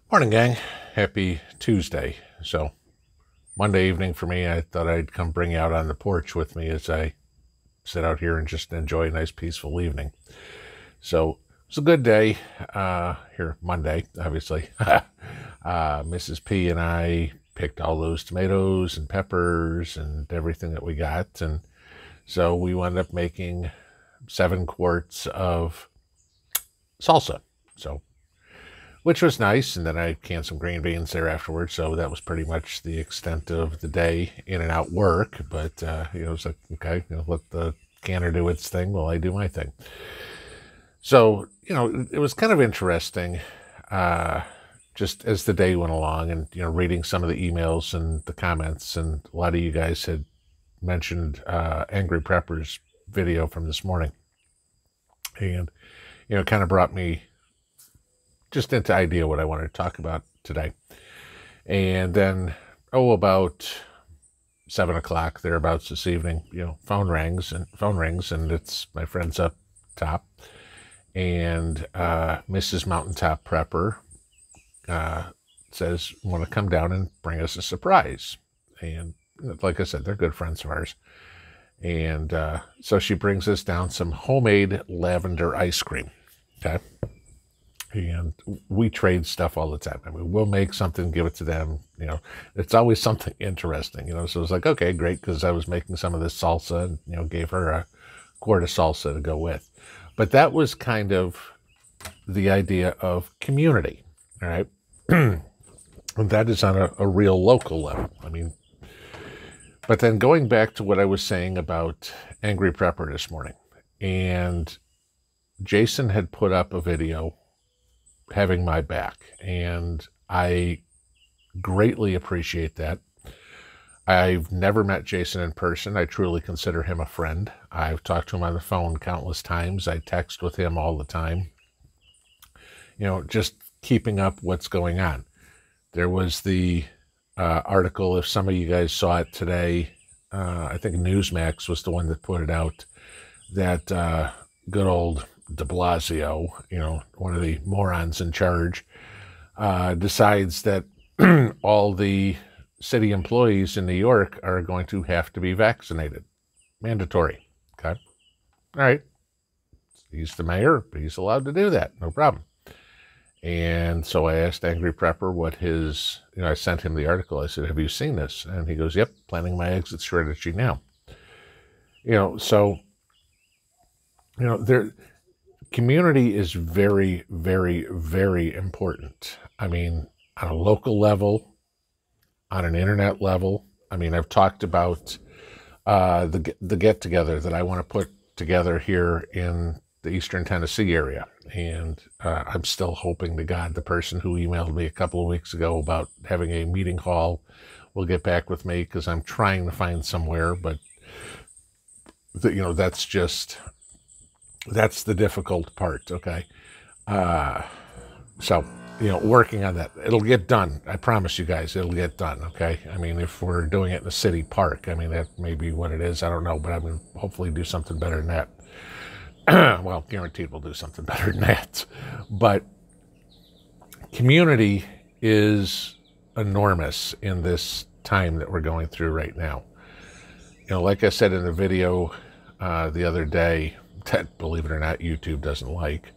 Morning, gang. Happy Tuesday. So, Monday evening for me, I thought I'd come bring you out on the porch with me as I sit out here and just enjoy a nice, peaceful evening. So, it's a good day here, Monday, obviously. Mrs. P and I picked all those tomatoes and peppers and everything that we got. And so we wound up making 7 quarts of salsa. So, which was nice, and then I canned some green beans there afterwards, so that was pretty much the extent of the day in and out work, but, it's like, okay, let the canner do its thing while I do my thing. So, it was kind of interesting, just as the day went along and, reading some of the emails and the comments, and a lot of you guys had mentioned Angry Prepper's video from this morning, and, it kind of brought me just into idea what I wanted to talk about today. And then, about 7 o'clock, thereabouts this evening, phone rings, and it's my friends up top. And Mrs. Mountaintop Prepper says, want to come down and bring us a surprise. And like I said, they're good friends of ours. And so she brings us down some homemade lavender ice cream. Okay. And we trade stuff all the time. I mean, we'll make something, give it to them. It's always something interesting, So it's like, okay, great, because I was making some of this salsa and, gave her a quart of salsa to go with. But that was kind of the idea of community, all right? And that is on a real local level. I mean, but then going back to what I was saying about Angry Prepper this morning, and Jason had put up a video having my back, and I greatly appreciate that. I've never met Jason in person. I truly consider him a friend. I've talked to him on the phone countless times. I text with him all the time, just keeping up what's going on. There was the article, if some of you guys saw it today, I think Newsmax was the one that put it out, that good old de Blasio, one of the morons in charge, decides that all the city employees in New York are going to have to be vaccinated. Mandatory. Okay. All right. He's the mayor. He's allowed to do that. No problem. And so I asked Angry Prepper what his, I sent him the article. I said, have you seen this? And he goes, yep, planning my exit strategy now. So, community is very, very, very important. I mean, on a local level, on an internet level. I mean, I've talked about the get-together that I want to put together here in the Eastern Tennessee area. And I'm still hoping to God the person who emailed me a couple of weeks ago about having a meeting hall will get back with me, because I'm trying to find somewhere, but, that's the difficult part, okay? So, working on that. It'll get done. I promise you guys, it'll get done, okay? I mean, if we're doing it in a city park, I mean, that may be what it is. I don't know, but I mean, hopefully do something better than that. Well, guaranteed we'll do something better than that. But community is enormous in this time that we're going through right now. Like I said in the video the other day, that, believe it or not, YouTube doesn't like,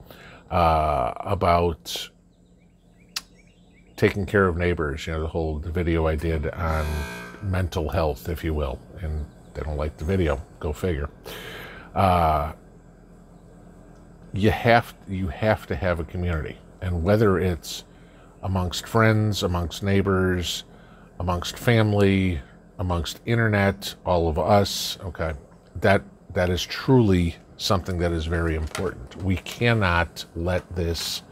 about taking care of neighbors, the video I did on mental health, if you will, and they don't like the video, go figure. You have to have a community, and whether it's amongst friends, amongst neighbors, amongst family, amongst internet, all of us, okay, that is truly something that is very important. We cannot let this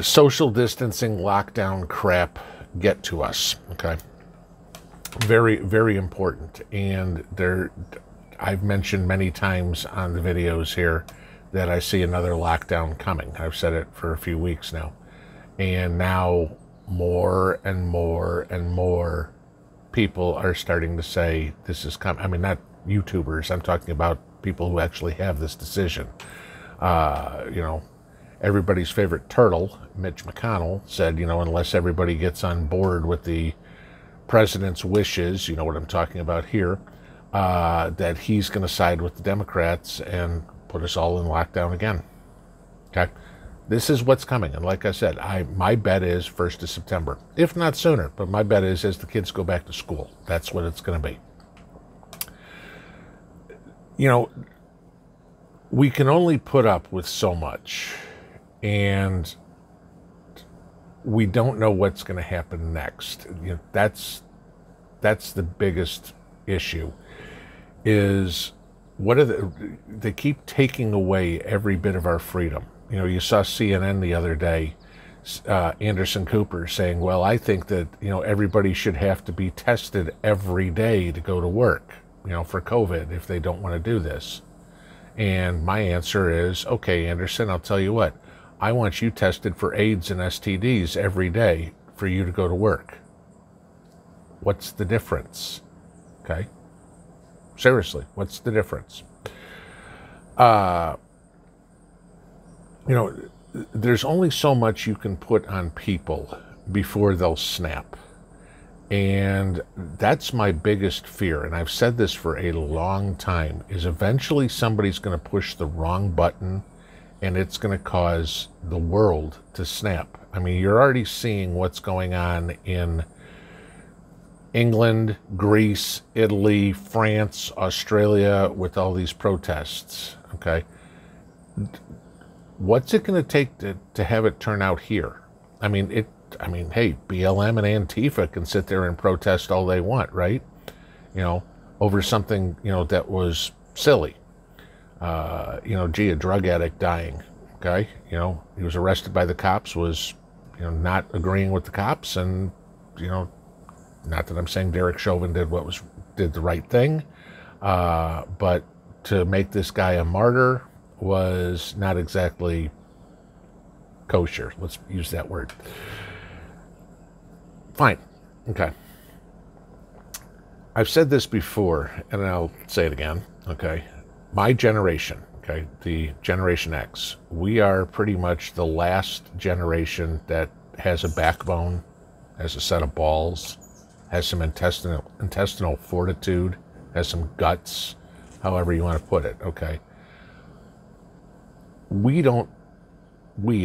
social distancing lockdown crap get to us, okay? Very, very important. And I've mentioned many times on the videos here that I see another lockdown coming. I've said it for a few weeks now. And now more and more and more people are starting to say this is coming. I mean, not YouTubers. I'm talking about people who actually have this decision. everybody's favorite turtle, Mitch McConnell, said, you know, unless everybody gets on board with the president's wishes, you know what I'm talking about here, that he's going to side with the Democrats and put us all in lockdown again. Okay? This is what's coming. And like I said, my bet is 1st of September, if not sooner. But my bet is as the kids go back to school, that's what it's going to be. You know, we can only put up with so much. And we don't know what's going to happen next. You know, that's the biggest issue. Is what are they keep taking away every bit of our freedom. You know, you saw CNN the other day, Anderson Cooper saying, well, I think that, you know, everybody should have to be tested every day to go to work, you know, for COVID if they don't want to do this. And my answer is, okay, Anderson, I'll tell you what, I want you tested for AIDS and STDs every day for you to go to work. What's the difference? Okay? Seriously, what's the difference? You know, there's only so much you can put on people before they'll snap. And that's my biggest fear, and I've said this for a long time, is eventually somebody's going to push the wrong button and it's going to cause the world to snap. I mean, you're already seeing what's going on in England, Greece, Italy, France, Australia with all these protests, okay? What's it going to take to have it turn out here? I mean, hey, BLM and Antifa can sit there and protest all they want, right? You know, over something, you know, that was silly. You know, gee, a drug addict dying, okay? You know, he was arrested by the cops, was, you know, not agreeing with the cops, and, you know, not that I'm saying Derek Chauvin did the right thing, but to make this guy a martyr was not exactly kosher. Let's use that word. Fine. Okay. I've said this before, and I'll say it again, okay? My generation, okay, the Generation X, we are pretty much the last generation that has a backbone, has a set of balls, has some intestinal fortitude, has some guts, however you want to put it, okay? We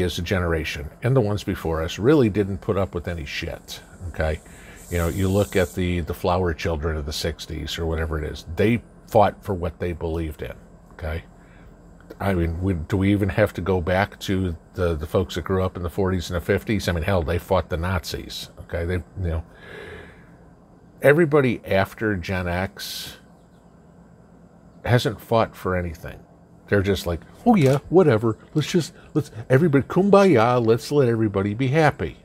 as a generation, and the ones before us, really didn't put up with any shit, okay? You know, you look at the flower children of the 60s or whatever it is, they fought for what they believed in, okay? I mean, do we even have to go back to the folks that grew up in the 40s and the 50s? I mean, hell, they fought the Nazis, okay? They, you know, everybody after Gen X hasn't fought for anything. They're just like, oh yeah, whatever. Let's everybody, kumbaya, let's let everybody be happy.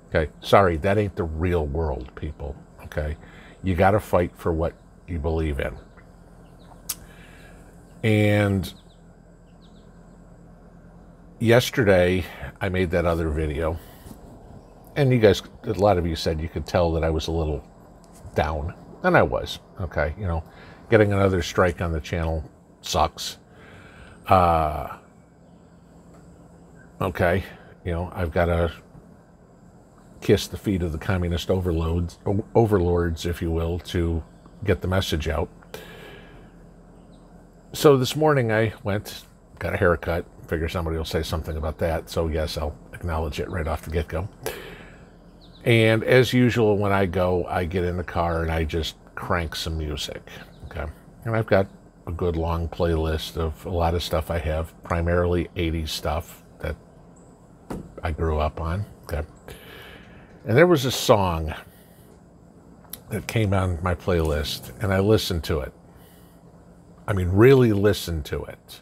Okay, sorry, that ain't the real world, people, okay? You got to fight for what you believe in. And yesterday, I made that other video. And you guys, a lot of you said you could tell that I was a little down. And I was, okay? You know, getting another strike on the channel sucks. Okay, you know, I've got to kiss the feet of the communist overlords, if you will, to get the message out. So this morning I went, got a haircut, figure somebody will say something about that, so yes, I'll acknowledge it right off the get-go. And as usual, when I go, I get in the car and I just crank some music, okay? And I've got a good long playlist of a lot of stuff I have, primarily 80s stuff that I grew up on, okay? And there was a song that came on my playlist, and I listened to it. I mean, really listened to it.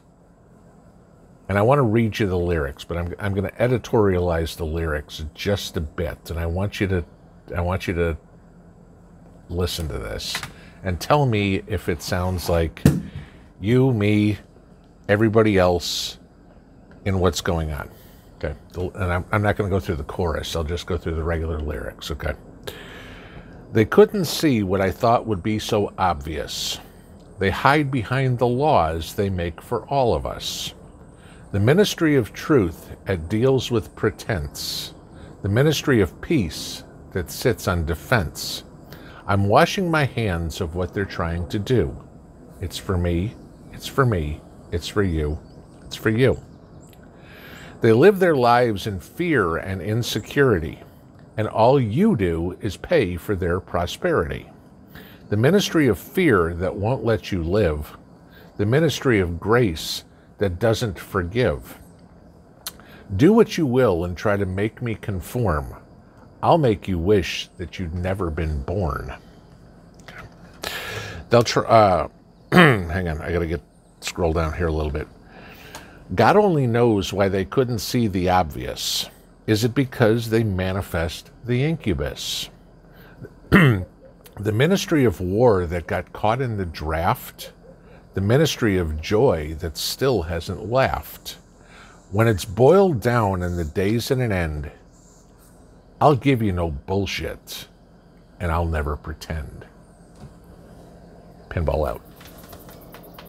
And I want to read you the lyrics, but I'm going to editorialize the lyrics just a bit, and I want you to listen to this and tell me if it sounds like you, me, everybody else in what's going on. Okay, and I'm not going to go through the chorus. I'll just go through the regular lyrics, okay? They couldn't see what I thought would be so obvious. They hide behind the laws they make for all of us. The ministry of truth that deals with pretense. The ministry of peace that sits on defense. I'm washing my hands of what they're trying to do. It's for me, it's for me, it's for you, it's for you. They live their lives in fear and insecurity, and all you do is pay for their prosperity. The ministry of fear that won't let you live. The ministry of grace that doesn't forgive. Do what you will and try to make me conform. I'll make you wish that you'd never been born. They'll try. Hang on, I gotta scroll down here a little bit. God only knows why they couldn't see the obvious. Is it because they manifest the incubus? The ministry of war that got caught in the draft. The ministry of joy that still hasn't laughed. When it's boiled down and the day's at an end, I'll give you no bullshit, and I'll never pretend. Pinball out.